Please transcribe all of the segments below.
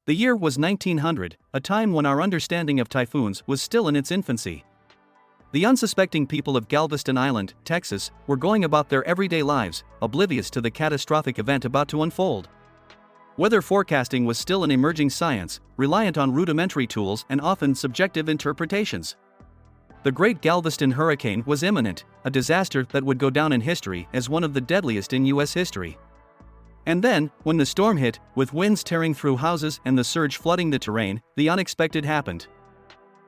The year was 1900, a time when our understanding of typhoons was still in its infancy. The unsuspecting people of Galveston Island, Texas, were going about their everyday lives, oblivious to the catastrophic event about to unfold. Weather forecasting was still an emerging science, reliant on rudimentary tools and often subjective interpretations. The Great Galveston Hurricane was imminent, a disaster that would go down in history as one of the deadliest in U.S. history. And then, when the storm hit, with winds tearing through houses and the surge flooding the terrain, the unexpected happened.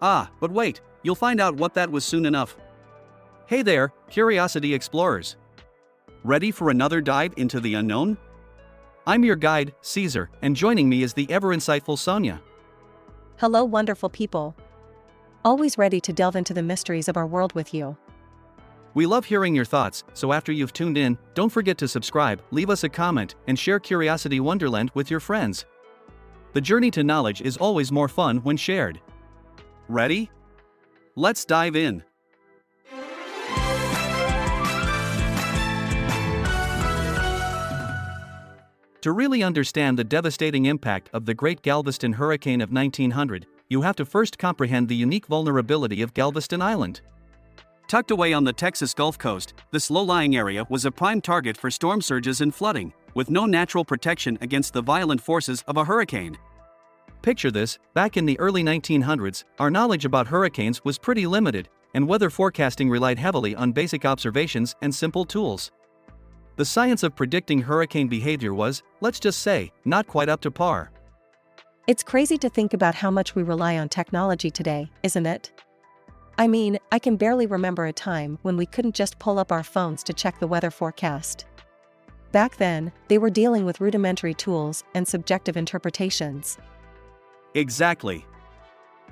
Ah, but wait, you'll find out what that was soon enough. Hey there, curiosity explorers. Ready for another dive into the unknown? I'm your guide, Caesar, and joining me is the ever-insightful Sonia. Hello, wonderful people. Always ready to delve into the mysteries of our world with you. We love hearing your thoughts, so after you've tuned in, don't forget to subscribe, leave us a comment, and share Curiosity Wonderland with your friends. The journey to knowledge is always more fun when shared. Ready? Let's dive in. To really understand the devastating impact of the Great Galveston Hurricane of 1900, you have to first comprehend the unique vulnerability of Galveston Island. Tucked away on the Texas Gulf Coast, this low-lying area was a prime target for storm surges and flooding, with no natural protection against the violent forces of a hurricane. Picture this: back in the early 1900s, our knowledge about hurricanes was pretty limited, and weather forecasting relied heavily on basic observations and simple tools. The science of predicting hurricane behavior was, let's just say, not quite up to par. It's crazy to think about how much we rely on technology today, isn't it? I mean, I can barely remember a time when we couldn't just pull up our phones to check the weather forecast. Back then, they were dealing with rudimentary tools and subjective interpretations. Exactly.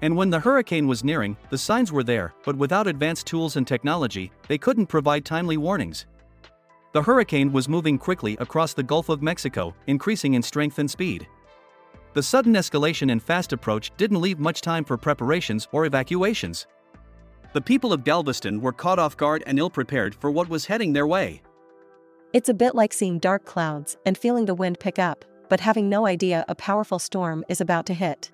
And when the hurricane was nearing, the signs were there, but without advanced tools and technology, they couldn't provide timely warnings. The hurricane was moving quickly across the Gulf of Mexico, increasing in strength and speed. The sudden escalation and fast approach didn't leave much time for preparations or evacuations. The people of Galveston were caught off guard and ill-prepared for what was heading their way. It's a bit like seeing dark clouds and feeling the wind pick up, but having no idea a powerful storm is about to hit.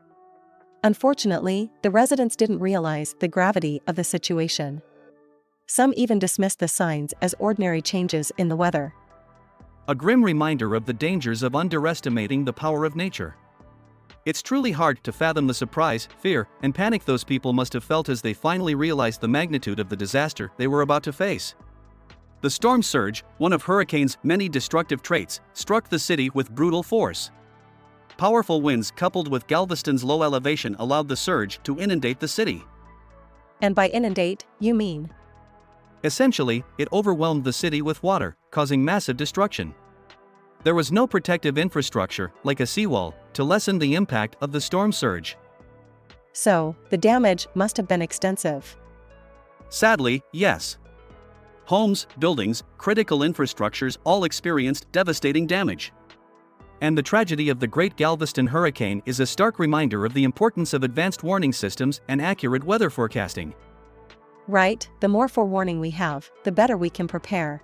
Unfortunately, the residents didn't realize the gravity of the situation. Some even dismissed the signs as ordinary changes in the weather. A grim reminder of the dangers of underestimating the power of nature. It's truly hard to fathom the surprise, fear, and panic those people must have felt as they finally realized the magnitude of the disaster they were about to face. The storm surge, one of hurricane's many destructive traits, struck the city with brutal force. Powerful winds coupled with Galveston's low elevation allowed the surge to inundate the city. And by inundate, you mean? Essentially, it overwhelmed the city with water, causing massive destruction. There was no protective infrastructure, like a seawall, to lessen the impact of the storm surge. So, the damage must have been extensive. Sadly, yes. Homes, buildings, critical infrastructures all experienced devastating damage. And the tragedy of the Great Galveston Hurricane is a stark reminder of the importance of advanced warning systems and accurate weather forecasting. Right, the more forewarning we have, the better we can prepare.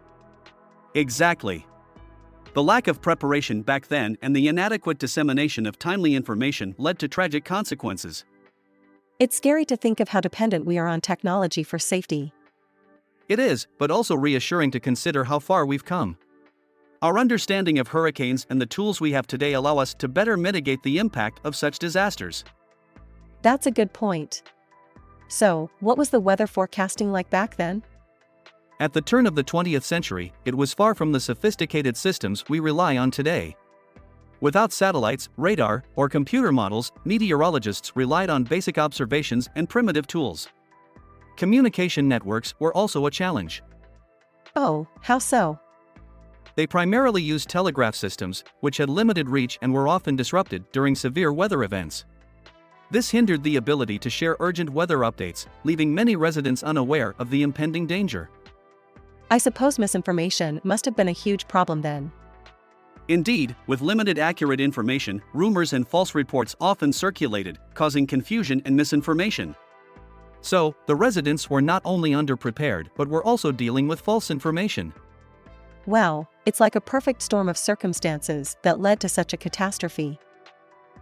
Exactly. The lack of preparation back then and the inadequate dissemination of timely information led to tragic consequences. It's scary to think of how dependent we are on technology for safety. It is, but also reassuring to consider how far we've come. Our understanding of hurricanes and the tools we have today allow us to better mitigate the impact of such disasters. That's a good point. So, what was the weather forecasting like back then? At the turn of the 20th century, it was far from the sophisticated systems we rely on today. Without satellites, radar, or computer models, meteorologists relied on basic observations and primitive tools. Communication networks were also a challenge. Oh, how so? They primarily used telegraph systems, which had limited reach and were often disrupted during severe weather events. This hindered the ability to share urgent weather updates, leaving many residents unaware of the impending danger. I suppose misinformation must have been a huge problem then. Indeed, with limited accurate information, rumors and false reports often circulated, causing confusion and misinformation. So, the residents were not only underprepared but were also dealing with false information. Wow, it's like a perfect storm of circumstances that led to such a catastrophe.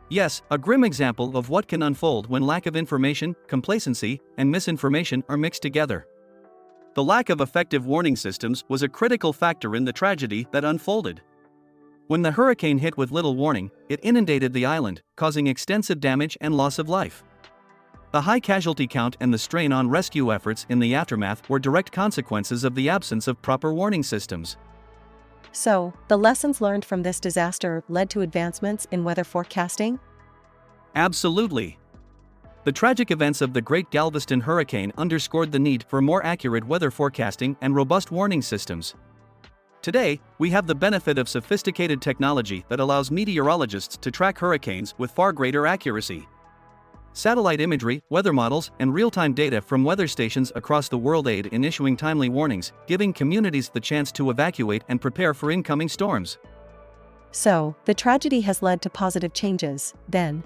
Yes, a grim example of what can unfold when lack of information, complacency, and misinformation are mixed together. The lack of effective warning systems was a critical factor in the tragedy that unfolded. When the hurricane hit with little warning, it inundated the island, causing extensive damage and loss of life. The high casualty count and the strain on rescue efforts in the aftermath were direct consequences of the absence of proper warning systems. So, the lessons learned from this disaster led to advancements in weather forecasting? Absolutely. The tragic events of the Great Galveston Hurricane underscored the need for more accurate weather forecasting and robust warning systems. Today, we have the benefit of sophisticated technology that allows meteorologists to track hurricanes with far greater accuracy. Satellite imagery, weather models, and real-time data from weather stations across the world aid in issuing timely warnings, giving communities the chance to evacuate and prepare for incoming storms. So, the tragedy has led to positive changes, then?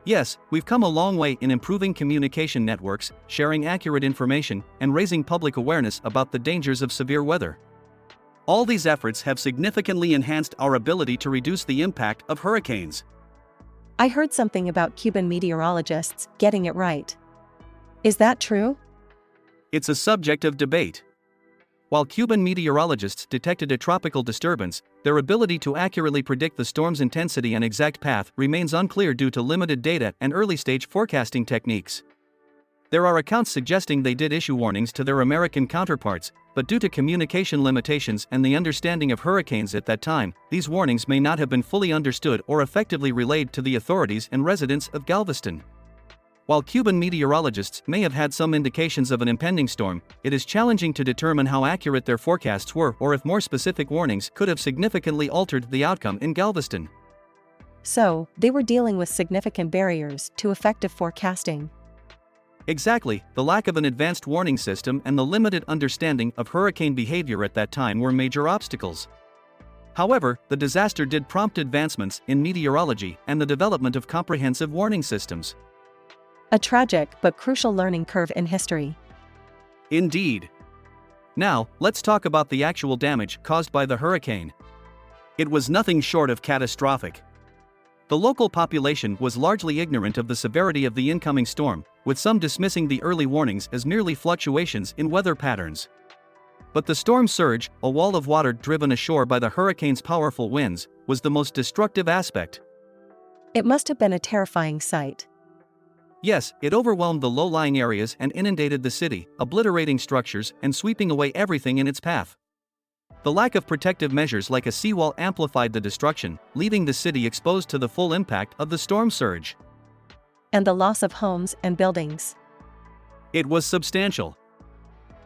Yes, we've come a long way in improving communication networks, sharing accurate information, and raising public awareness about the dangers of severe weather. All these efforts have significantly enhanced our ability to reduce the impact of hurricanes. I heard something about Cuban meteorologists getting it right. Is that true? It's a subject of debate. While Cuban meteorologists detected a tropical disturbance, their ability to accurately predict the storm's intensity and exact path remains unclear due to limited data and early-stage forecasting techniques. There are accounts suggesting they did issue warnings to their American counterparts, but due to communication limitations and the understanding of hurricanes at that time, these warnings may not have been fully understood or effectively relayed to the authorities and residents of Galveston. While Cuban meteorologists may have had some indications of an impending storm, it is challenging to determine how accurate their forecasts were or if more specific warnings could have significantly altered the outcome in Galveston. So, they were dealing with significant barriers to effective forecasting. Exactly, the lack of an advanced warning system and the limited understanding of hurricane behavior at that time were major obstacles. However, the disaster did prompt advancements in meteorology and the development of comprehensive warning systems. A tragic but crucial learning curve in history. Indeed. Now, let's talk about the actual damage caused by the hurricane. It was nothing short of catastrophic. The local population was largely ignorant of the severity of the incoming storm, with some dismissing the early warnings as merely fluctuations in weather patterns. But the storm surge, a wall of water driven ashore by the hurricane's powerful winds, was the most destructive aspect. It must have been a terrifying sight. Yes, it overwhelmed the low-lying areas and inundated the city, obliterating structures and sweeping away everything in its path. The lack of protective measures like a seawall amplified the destruction, leaving the city exposed to the full impact of the storm surge. And the loss of homes and buildings. It was substantial.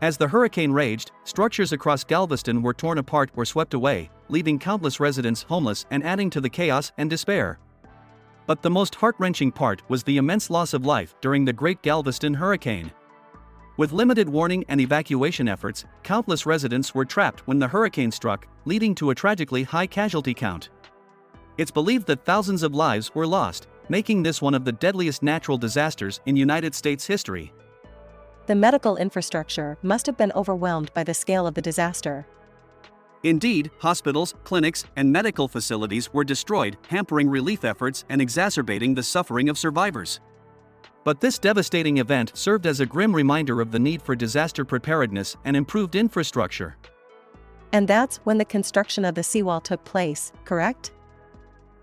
As the hurricane raged, structures across Galveston were torn apart or swept away, leaving countless residents homeless and adding to the chaos and despair. But the most heart-wrenching part was the immense loss of life during the Great Galveston Hurricane. With limited warning and evacuation efforts, countless residents were trapped when the hurricane struck, leading to a tragically high casualty count. It's believed that thousands of lives were lost, making this one of the deadliest natural disasters in United States history. The medical infrastructure must have been overwhelmed by the scale of the disaster. Indeed, hospitals, clinics, and medical facilities were destroyed, hampering relief efforts and exacerbating the suffering of survivors. But this devastating event served as a grim reminder of the need for disaster preparedness and improved infrastructure. And that's when the construction of the seawall took place, correct?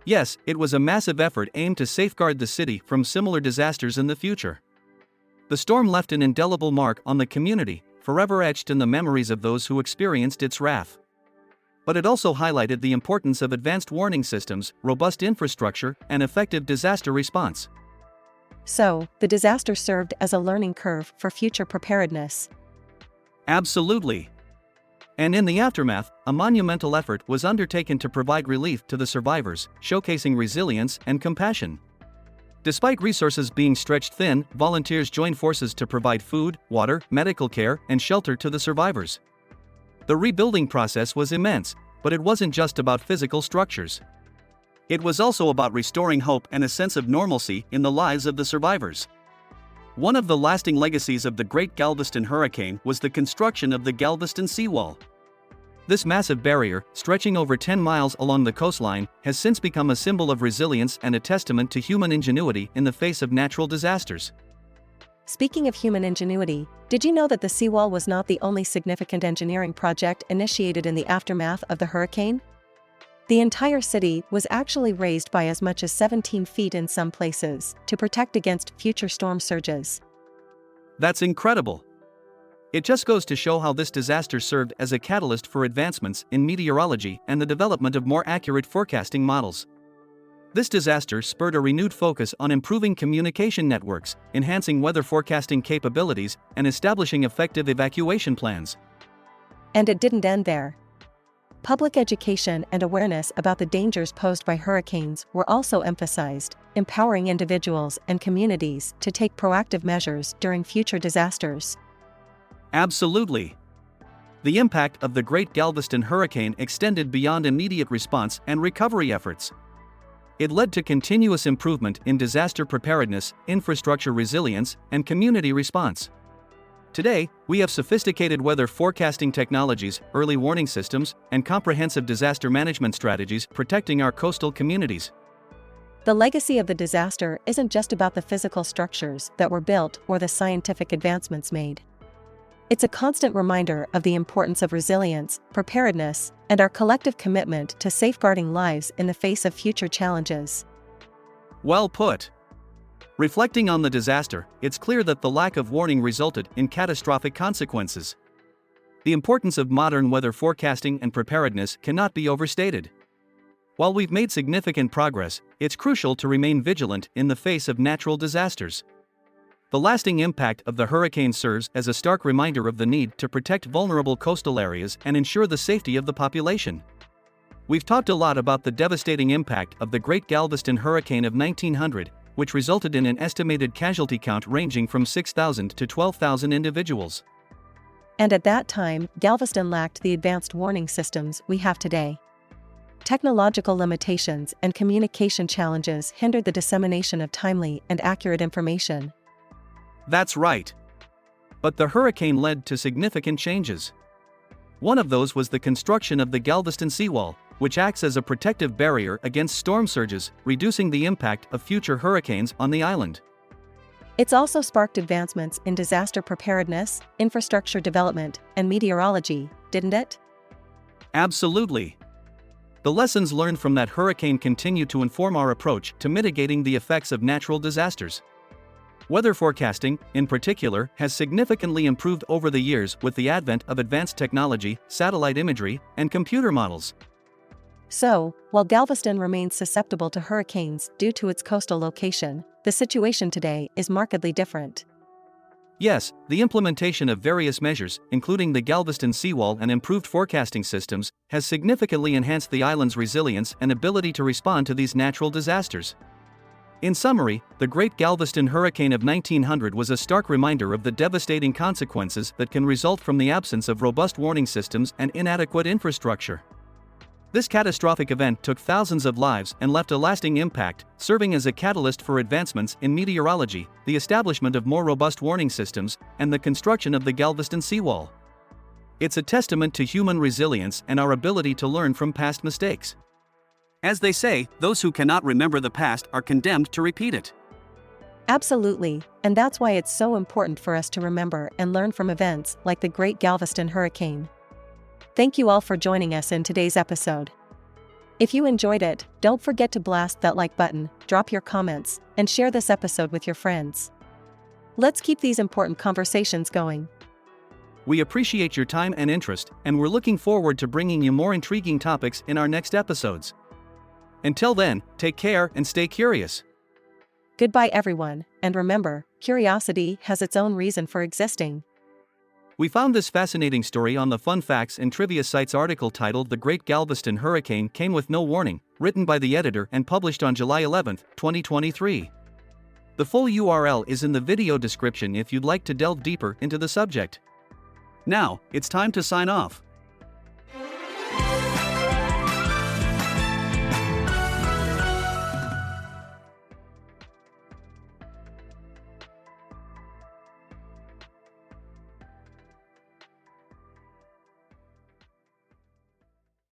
Yes, it was a massive effort aimed to safeguard the city from similar disasters in the future. The storm left an indelible mark on the community, forever etched in the memories of those who experienced its wrath. But it also highlighted the importance of advanced warning systems, robust infrastructure, and effective disaster response. So, the disaster served as a learning curve for future preparedness. Absolutely. And in the aftermath, a monumental effort was undertaken to provide relief to the survivors, showcasing resilience and compassion. Despite resources being stretched thin, volunteers joined forces to provide food, water, medical care, and shelter to the survivors. The rebuilding process was immense, but it wasn't just about physical structures. It was also about restoring hope and a sense of normalcy in the lives of the survivors. One of the lasting legacies of the Great Galveston Hurricane was the construction of the Galveston Seawall. This massive barrier, stretching over 10 miles along the coastline, has since become a symbol of resilience and a testament to human ingenuity in the face of natural disasters. Speaking of human ingenuity, did you know that the seawall was not the only significant engineering project initiated in the aftermath of the hurricane? The entire city was actually raised by as much as 17 feet in some places to protect against future storm surges. That's incredible. It just goes to show how this disaster served as a catalyst for advancements in meteorology and the development of more accurate forecasting models. This disaster spurred a renewed focus on improving communication networks, enhancing weather forecasting capabilities, and establishing effective evacuation plans. And it didn't end there. Public education and awareness about the dangers posed by hurricanes were also emphasized, empowering individuals and communities to take proactive measures during future disasters. Absolutely. The impact of the Great Galveston Hurricane extended beyond immediate response and recovery efforts. It led to continuous improvement in disaster preparedness, infrastructure resilience, and community response. Today, we have sophisticated weather forecasting technologies, early warning systems, and comprehensive disaster management strategies protecting our coastal communities. The legacy of the disaster isn't just about the physical structures that were built or the scientific advancements made. It's a constant reminder of the importance of resilience, preparedness, and our collective commitment to safeguarding lives in the face of future challenges. Well put. Reflecting on the disaster, it's clear that the lack of warning resulted in catastrophic consequences. The importance of modern weather forecasting and preparedness cannot be overstated. While we've made significant progress, it's crucial to remain vigilant in the face of natural disasters. The lasting impact of the hurricane serves as a stark reminder of the need to protect vulnerable coastal areas and ensure the safety of the population. We've talked a lot about the devastating impact of the Great Galveston Hurricane of 1900, which resulted in an estimated casualty count ranging from 6,000 to 12,000 individuals. And at that time, Galveston lacked the advanced warning systems we have today. Technological limitations and communication challenges hindered the dissemination of timely and accurate information. That's right. But the hurricane led to significant changes. One of those was the construction of the Galveston seawall, which acts as a protective barrier against storm surges, reducing the impact of future hurricanes on the island. It's also sparked advancements in disaster preparedness, infrastructure development, and meteorology, didn't it? Absolutely. The lessons learned from that hurricane continue to inform our approach to mitigating the effects of natural disasters. Weather forecasting, in particular, has significantly improved over the years with the advent of advanced technology, satellite imagery, and computer models. So, while Galveston remains susceptible to hurricanes due to its coastal location, the situation today is markedly different. Yes, the implementation of various measures, including the Galveston seawall and improved forecasting systems, has significantly enhanced the island's resilience and ability to respond to these natural disasters. In summary, the Great Galveston Hurricane of 1900 was a stark reminder of the devastating consequences that can result from the absence of robust warning systems and inadequate infrastructure. This catastrophic event took thousands of lives and left a lasting impact, serving as a catalyst for advancements in meteorology, the establishment of more robust warning systems, and the construction of the Galveston seawall. It's a testament to human resilience and our ability to learn from past mistakes. As they say, those who cannot remember the past are condemned to repeat it. Absolutely, and that's why it's so important for us to remember and learn from events like the Great Galveston Hurricane. Thank you all for joining us in today's episode. If you enjoyed it, don't forget to blast that like button, drop your comments, and share this episode with your friends. Let's keep these important conversations going. We appreciate your time and interest, and we're looking forward to bringing you more intriguing topics in our next episodes. Until then, take care and stay curious. Goodbye everyone, and remember, curiosity has its own reason for existing. We found this fascinating story on the Fun Facts and Trivia Sites article titled "The Great Galveston Hurricane Came with No Warning," written by the editor and published on July 11, 2023. The full URL is in the video description if you'd like to delve deeper into the subject. Now, it's time to sign off.